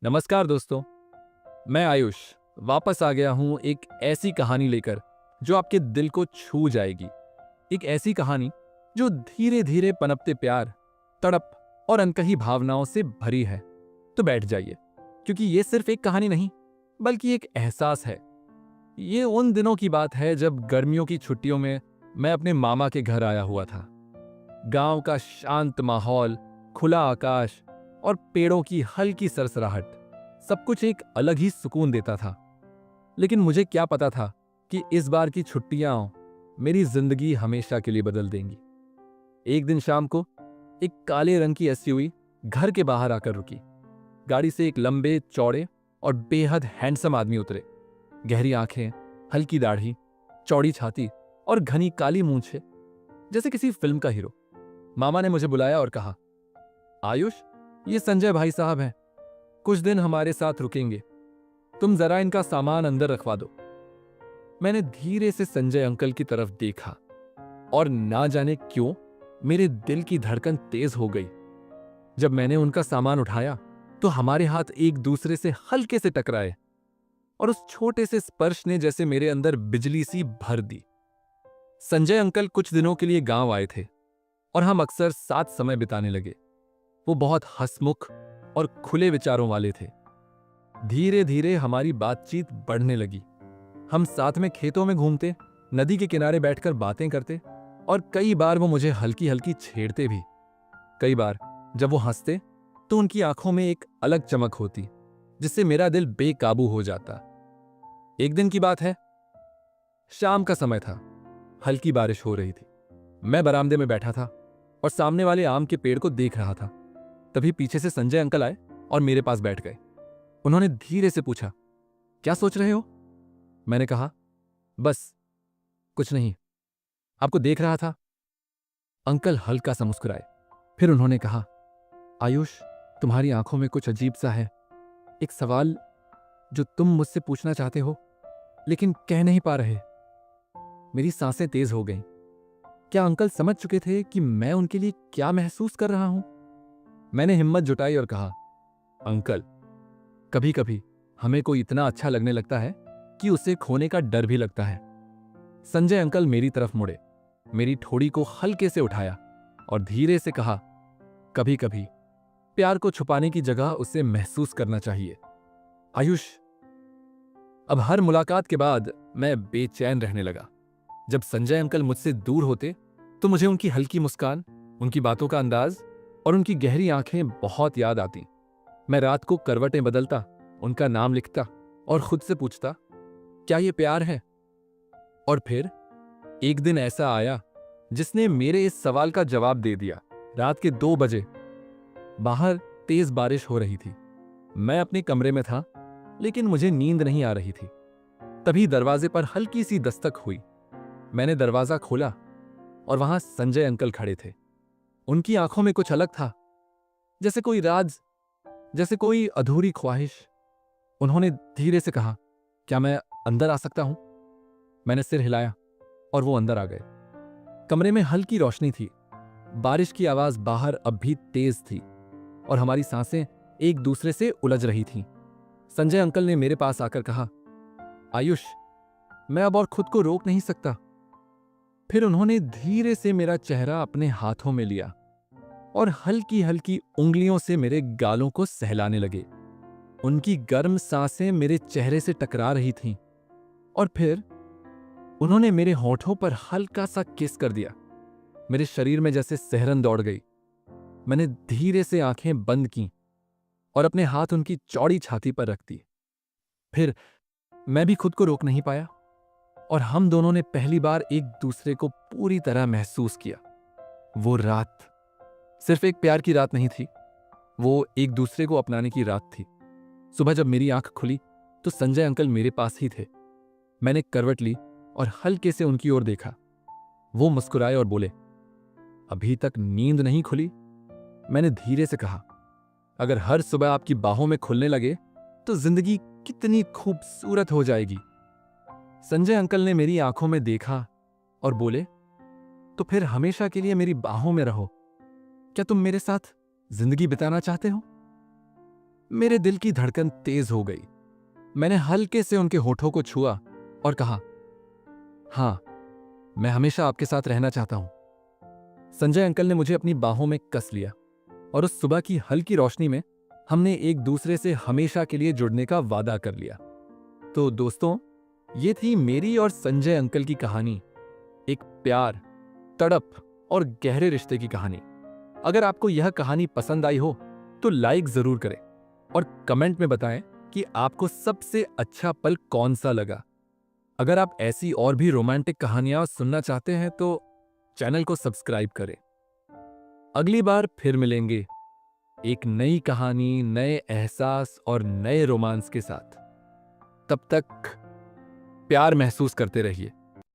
नमस्कार दोस्तों। मैं आयुष वापस आ गया हूं एक ऐसी कहानी लेकर जो आपके दिल को छू जाएगी। एक ऐसी कहानी जो धीरे धीरे पनपते प्यार, तड़प और अनकही भावनाओं से भरी है। तो बैठ जाइए, क्योंकि ये सिर्फ एक कहानी नहीं बल्कि एक एहसास है। ये उन दिनों की बात है जब गर्मियों की छुट्टियों में मैं अपने मामा के घर आया हुआ था। गांव का शांत माहौल, खुला आकाश और पेड़ों की हल्की सरसराहट, सब कुछ एक अलग ही सुकून देता था। लेकिन मुझे क्या पता था कि इस बार की छुट्टियां मेरी जिंदगी हमेशा के लिए बदल देंगी। एक दिन शाम को एक काले रंग की एसयूवी घर के बाहर आकर रुकी। गाड़ी से एक लंबे चौड़े और बेहद हैंडसम आदमी उतरे। गहरी आंखें, हल्की दाढ़ी, चौड़ी छाती और घनी काली मूंछें, जैसे किसी फिल्म का हीरो। मामा ने मुझे बुलाया और कहा, आयुष, ये संजय भाई साहब हैं, कुछ दिन हमारे साथ रुकेंगे, तुम जरा इनका सामान अंदर रखवा दो। मैंने धीरे से संजय अंकल की तरफ देखा और ना जाने क्यों मेरे दिल की धड़कन तेज हो गई। जब मैंने उनका सामान उठाया तो हमारे हाथ एक दूसरे से हल्के से टकराए और उस छोटे से स्पर्श ने जैसे मेरे अंदर बिजली सी भर दी। संजय अंकल कुछ दिनों के लिए गांव आए थे और हम अक्सर साथ समय बिताने लगे। वो बहुत हंसमुख और खुले विचारों वाले थे। धीरे धीरे हमारी बातचीत बढ़ने लगी। हम साथ में खेतों में घूमते, नदी के किनारे बैठकर बातें करते और कई बार वो मुझे हल्की हल्की छेड़ते भी। कई बार जब वो हंसते तो उनकी आंखों में एक अलग चमक होती जिससे मेरा दिल बेकाबू हो जाता। एक दिन की बात है, शाम का समय था। हल्की बारिश हो रही थी। मैं बरामदे में बैठा था और सामने वाले आम के पेड़ को देख रहा था। तभी पीछे से संजय अंकल आए और मेरे पास बैठ गए। उन्होंने धीरे से पूछा, क्या सोच रहे हो? मैंने कहा, बस कुछ नहीं, आपको देख रहा था। अंकल हल्का सा मुस्कुराए। फिर उन्होंने कहा, आयुष, तुम्हारी आंखों में कुछ अजीब सा है। एक सवाल जो तुम मुझसे पूछना चाहते हो लेकिन कह नहीं पा रहे। मेरी सांसें तेज हो गईं। क्या अंकल समझ चुके थे कि मैं उनके लिए क्या महसूस कर रहा हूं? मैंने हिम्मत जुटाई और कहा, अंकल, कभी कभी हमें कोई इतना अच्छा लगने लगता है कि उसे खोने का डर भी लगता है। संजय अंकल मेरी तरफ मुड़े, मेरी ठोड़ी को हल्के से उठाया और धीरे से कहा, कभी कभी प्यार को छुपाने की जगह उसे महसूस करना चाहिए। आयुष, अब हर मुलाकात के बाद मैं बेचैन रहने लगा। जब संजय अंकल मुझसे दूर होते तो मुझे उनकी हल्की मुस्कान, उनकी बातों का अंदाज और उनकी गहरी आंखें बहुत याद आती। मैं रात को करवटें बदलता, उनका नाम लिखता और खुद से पूछता, क्या ये प्यार है? और फिर एक दिन ऐसा आया जिसने मेरे इस सवाल का जवाब दे दिया। रात के 2 बजे बाहर तेज बारिश हो रही थी। मैं अपने कमरे में था लेकिन मुझे नींद नहीं आ रही थी। तभी दरवाजे पर हल्की सी दस्तक हुई। मैंने दरवाजा खोला और वहां संजय अंकल खड़े थे। उनकी आंखों में कुछ अलग था, जैसे कोई राज, जैसे कोई अधूरी ख्वाहिश। उन्होंने धीरे से कहा, क्या मैं अंदर आ सकता हूं? मैंने सिर हिलाया और वो अंदर आ गए। कमरे में हल्की रोशनी थी। बारिश की आवाज बाहर अब भी तेज थी और हमारी सांसें एक दूसरे से उलझ रही थीं। संजय अंकल ने मेरे पास आकर कहा, आयुष, मैं अब और खुद को रोक नहीं सकता। फिर उन्होंने धीरे से मेरा चेहरा अपने हाथों में लिया और हल्की हल्की उंगलियों से मेरे गालों को सहलाने लगे। उनकी गर्म सांसें मेरे चेहरे से टकरा रही थीं और फिर उन्होंने मेरे होठों पर हल्का सा किस कर दिया। मेरे शरीर में जैसे सिहरन दौड़ गई। मैंने धीरे से आंखें बंद की और अपने हाथ उनकी चौड़ी छाती पर रख दी। फिर मैं भी खुद को रोक नहीं पाया और हम दोनों ने पहली बार एक दूसरे को पूरी तरह महसूस किया। वो रात सिर्फ एक प्यार की रात नहीं थी, वो एक दूसरे को अपनाने की रात थी। सुबह जब मेरी आंख खुली तो संजय अंकल मेरे पास ही थे। मैंने करवट ली और हल्के से उनकी ओर देखा। वो मुस्कुराए और बोले, अभी तक नींद नहीं खुली? मैंने धीरे से कहा, अगर हर सुबह आपकी बाहों में खुलने लगे तो जिंदगी कितनी खूबसूरत हो जाएगी। संजय अंकल ने मेरी आंखों में देखा और बोले, तो फिर हमेशा के लिए मेरी बाहों में रहो। क्या तुम मेरे साथ जिंदगी बिताना चाहते हो? मेरे दिल की धड़कन तेज हो गई। मैंने हल्के से उनके होठों को छुआ और कहा, हाँ, मैं हमेशा आपके साथ रहना चाहता हूं। संजय अंकल ने मुझे अपनी बाहों में कस लिया और उस सुबह की हल्की रोशनी में हमने एक दूसरे से हमेशा के लिए जुड़ने का वादा कर लिया। तो दोस्तों, ये थी मेरी और संजय अंकल की कहानी, एक प्यार, तड़प और गहरे रिश्ते की कहानी। अगर आपको यह कहानी पसंद आई हो तो लाइक जरूर करें और कमेंट में बताएं कि आपको सबसे अच्छा पल कौन सा लगा। अगर आप ऐसी और भी रोमांटिक कहानियां सुनना चाहते हैं तो चैनल को सब्सक्राइब करें। अगली बार फिर मिलेंगे एक नई कहानी, नए एहसास और नए रोमांस के साथ। तब तक प्यार महसूस करते रहिए।